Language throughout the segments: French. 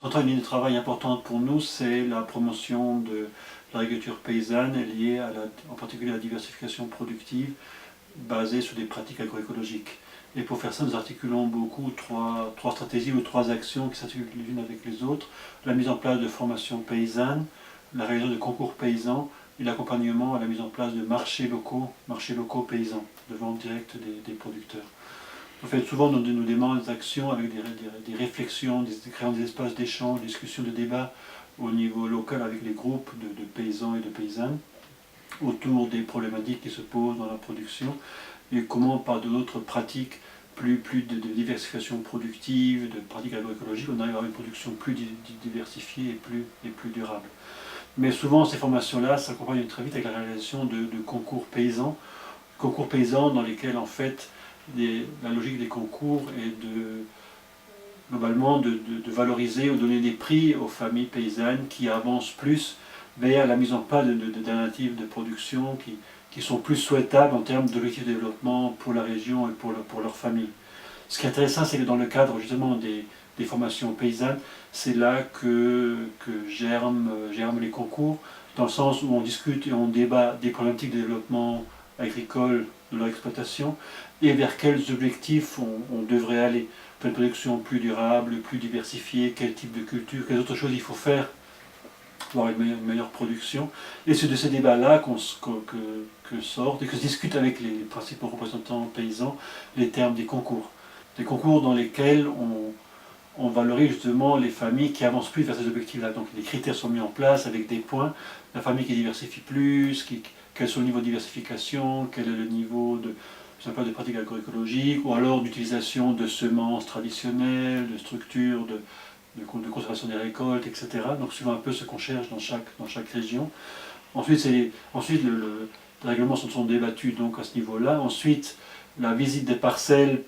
Autant une ligne de travail importante pour nous, c'est la promotion de l'agriculture paysanne liée en particulier à la diversification productive basée sur des pratiques agroécologiques. Et pour faire ça, nous articulons beaucoup trois stratégies ou trois actions qui s'articulent les unes avec les autres. La mise en place de formations paysannes, la réalisation de concours paysans et l'accompagnement à la mise en place de marchés locaux paysans, de vente directe des producteurs. En fait, souvent, nous demandons des actions avec des réflexions, créant des espaces d'échange, discussions, de débat au niveau local avec les groupes de paysans et de paysannes autour des problématiques qui se posent dans la production et comment, par d'autres pratiques, plus de diversification productive, de pratiques agroécologiques, on arrive à avoir une production plus diversifiée et plus durable. Mais souvent, ces formations-là s'accompagnent très vite avec la réalisation de concours paysans dans lesquels, en fait, la logique des concours est globalement de valoriser ou donner des prix aux familles paysannes qui avancent plus vers la mise en place d'alternatives de production qui sont plus souhaitables en termes d'objectifs de développement pour la région et pour leur famille. Ce qui est intéressant, c'est que dans le cadre justement des formations paysannes, c'est là que germent les concours, dans le sens où on discute et on débat des problématiques de développement agricole de leur exploitation et vers quels objectifs on devrait aller. Pour une production plus durable, plus diversifiée, quel type de culture, quelles autres choses il faut faire pour avoir une meilleure production. Et c'est de ces débats-là que sortent et que se discutent avec les principaux représentants paysans les termes des concours. Des concours dans lesquels on valorise justement les familles qui avancent plus vers ces objectifs-là. Donc les critères sont mis en place avec des points. La famille qui diversifie plus, quel est le niveau de diversification, quel est le niveau de pratiques agroécologiques, ou alors d'utilisation de semences traditionnelles, de structures de conservation des récoltes, etc. Donc suivant un peu ce qu'on cherche dans chaque région. Ensuite, les règlements sont débattus donc à ce niveau-là. Ensuite, la visite des parcelles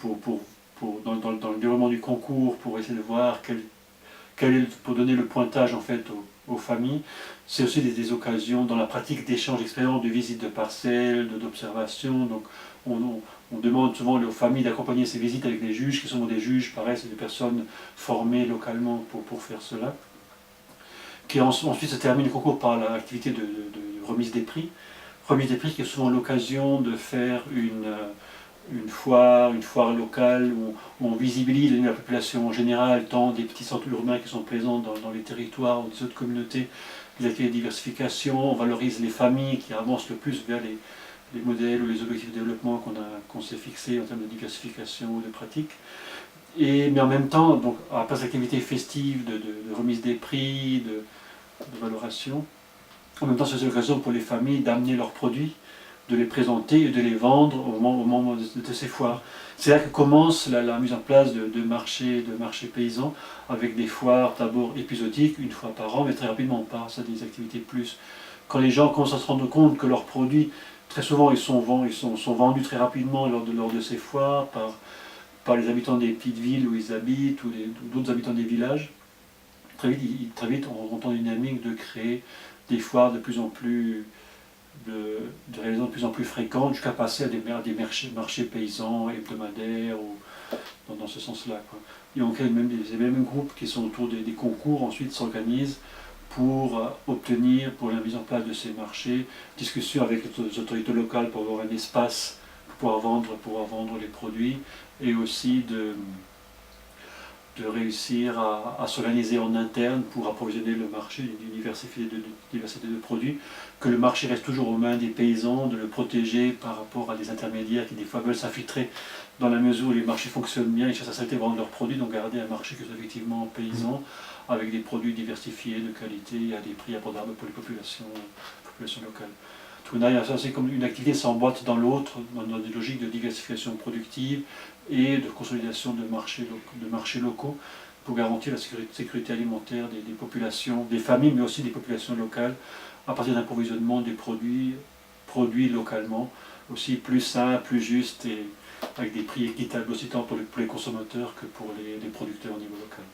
dans le déroulement du concours pour essayer de voir pour donner le pointage en fait aux familles. C'est aussi des occasions dans la pratique d'échange d'expériences, de visite de parcelles, d'observation. Donc on demande souvent aux familles d'accompagner ces visites avec des juges, qui sont des juges, pareil, c'est des personnes formées localement pour faire cela. Ensuite se termine le concours par l'activité de remise des prix. Remise des prix qui est souvent l'occasion de faire une foire locale où on visibilise la population en général, tant des petits centres urbains qui sont présents dans les territoires ou des autres communautés, les activités de diversification, on valorise les familles qui avancent le plus vers les modèles ou les objectifs de développement qu'on s'est fixés en termes de diversification ou de pratique. Mais en même temps, donc, à la place d'activités festives, de remise des prix, de valoration, en même temps c'est l'occasion pour les familles d'amener leurs produits, de les présenter et de les vendre au moment de ces foires. C'est là que commence la mise en place de marchés paysans, avec des foires d'abord épisodiques, une fois par an, mais très rapidement on passe à des activités plus. Quand les gens commencent à se rendre compte que leurs produits, très souvent, ils sont vendus très rapidement lors de ces foires par les habitants des petites villes où ils habitent ou d'autres habitants des villages. Très vite, on rentre dans une dynamique de créer des foires de réalisations de plus en plus fréquentes, jusqu'à passer à des marchés paysans hebdomadaires ou dans ce sens-là. Et on crée ces mêmes groupes qui sont autour des concours, ensuite s'organisent pour obtenir, pour la mise en place de ces marchés, discussion avec les autorités locales pour avoir un espace pour pouvoir vendre les produits, et aussi de réussir à s'organiser en interne pour approvisionner le marché d'une diversité de produits, que le marché reste toujours aux mains des paysans, de le protéger par rapport à des intermédiaires qui des fois veulent s'infiltrer dans la mesure où les marchés fonctionnent bien, ils cherchent à s'arrêter de vendre leurs produits, donc garder un marché qui soit effectivement paysan, avec des produits diversifiés, de qualité, à des prix abordables pour les populations locales. C'est comme une activité s'emboîte dans l'autre, dans une logique de diversification productive et de consolidation de marchés locaux pour garantir la sécurité alimentaire des populations, des familles, mais aussi des populations locales, à partir d'un approvisionnement des produits localement, aussi plus sains, plus justes et avec des prix équitables aussi tant pour les consommateurs que pour les producteurs au niveau local.